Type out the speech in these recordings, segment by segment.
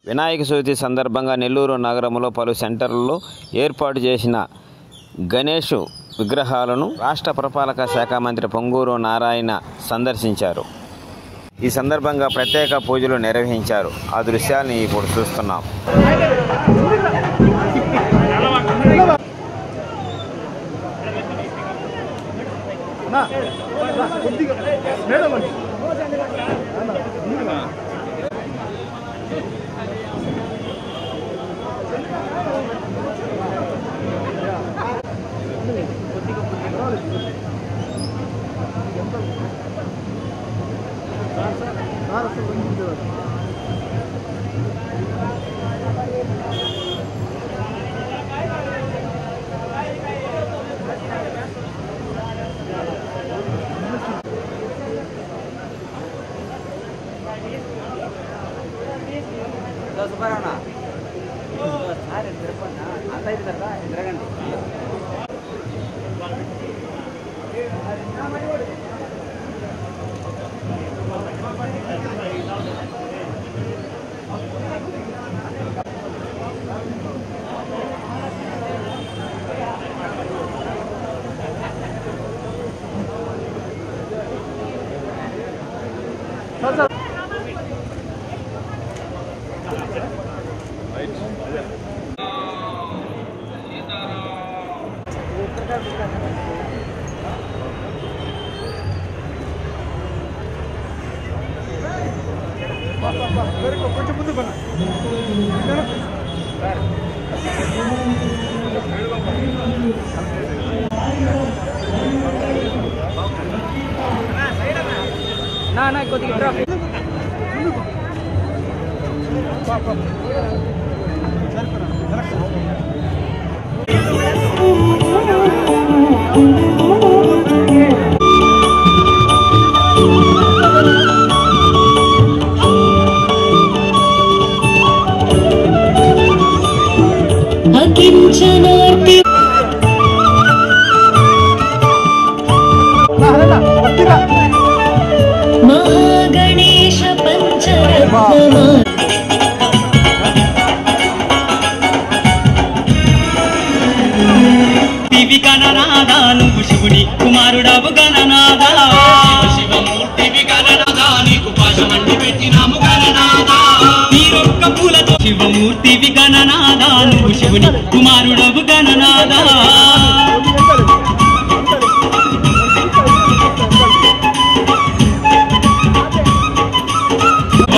వినాయక చవితి సందర్భంగా నెల్లూరు నగరంలో పలు సెంటర్లలో ఏర్పాటు చేసిన గణేష్ విగ్రహాలను రాష్ట్ర పురపాలక శాఖ మంత్రి పొంగూరు నారాయణ సందర్శించారు. ఈ సందర్భంగా ప్రత్యేక పూజలు నిర్వహించారు. ఆ దృశ్యాలను ఇప్పుడు చూస్తున్నాం. महागणेश पंचरत्नमा दिव्य गणनादा नुव्वु शिवुनि कुमारुडवु गणनादा शिवमूर्ति गणनादा नीकु पाशमंडि पेट्टिनामु गणनादा नीरొక్క పూలతో शिवमूर्ति गणनादा नुव्वु शिवुनि कुमारुडवु गणनादा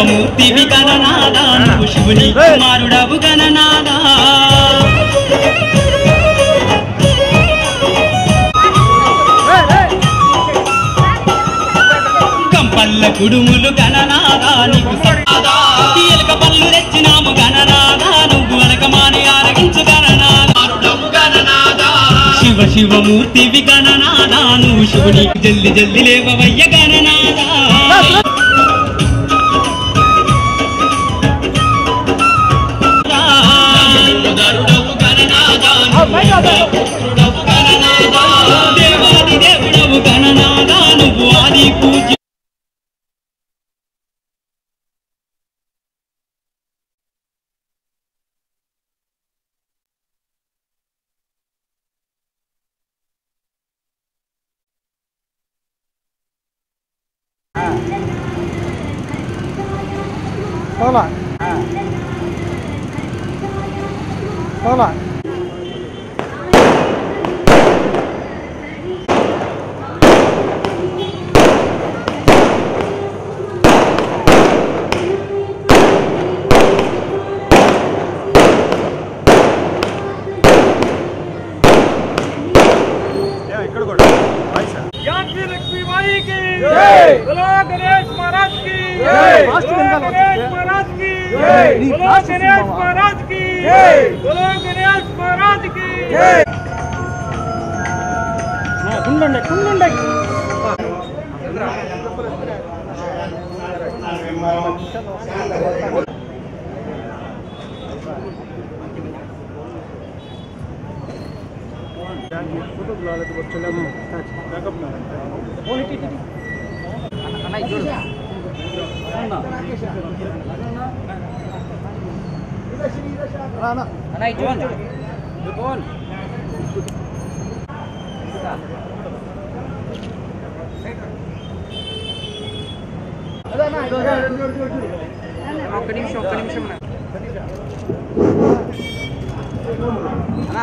मूर्ति गणनादा नुव्वु शिवुनि कुमारुडवु गणनादा కంపల్ల కుడుములు గణనాదా నీకు సన్నాదా తీయలక పళ్ళు తెచ్చినాము గణనాదా నువ్వు అనకమాని ఆరగించు గణనాదారుడవు గణనాదా శివ శివ మూర్తి గణనాదా నువ్వు శివుని జల్ది జల్ది లేవవయ్య గణనాదా దేవాది దేవుడవు గణనాదా నువ్వు ఆది పూజ్య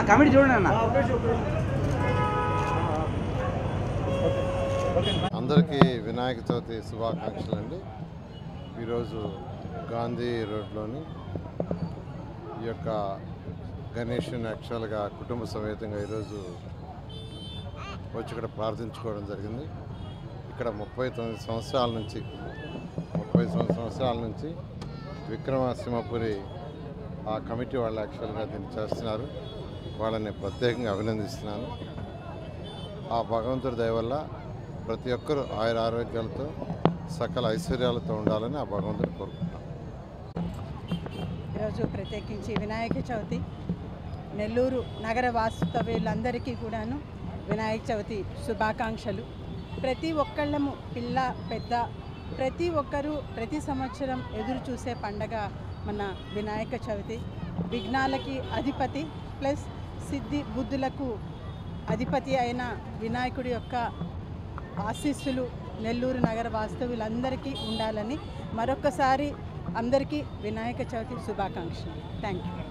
కమిటీ చూడండి అన్న. అందరికీ వినాయక చవితి శుభాకాంక్షలు అండి. ఈరోజు గాంధీ రోడ్లోని ఈ యొక్క గణేష్ని యాక్చువల్గా కుటుంబ సమేతంగా ఈరోజు వచ్చి ఇక్కడ ప్రార్థించుకోవడం జరిగింది. ఇక్కడ 39 సంవత్సరాల నుంచి విక్రమసింహపురి ఆ కమిటీ వాళ్ళు యాక్చువల్గా దీన్ని చేస్తున్నారు. వాళ్ళని ప్రత్యేకంగా అభినందిస్తున్నాను. ఆ భగవంతుడి దయ వల్ల ప్రతి ఒక్కరూ ఆయుర ఆరోగ్యాలతో సకల ఐశ్వర్యాలతో ఉండాలని ఆ భగవంతుని కోరుకుంటున్నాను. ఈరోజు ప్రత్యేకించి వినాయక చవితి నెల్లూరు నగర వాస్తవ్యులందరికీ కూడాను వినాయక చవితి శుభాకాంక్షలు. ప్రతి ఒక్కళ్ళము పిల్ల పెద్ద ప్రతి ఒక్కరూ ప్రతి సంవత్సరం ఎదురు చూసే పండగ మన వినాయక చవితి. విఘ్నాలకి అధిపతి ప్లస్ సిద్ధి బుద్ధులకు అధిపతి అయిన వినాయకుడి యొక్క ఆశీస్సులు నెల్లూరు నగర వాస్తవ్యులందరికీ ఉండాలని మరొకసారి అందరికీ వినాయక చవితి శుభాకాంక్షలు. Thank you.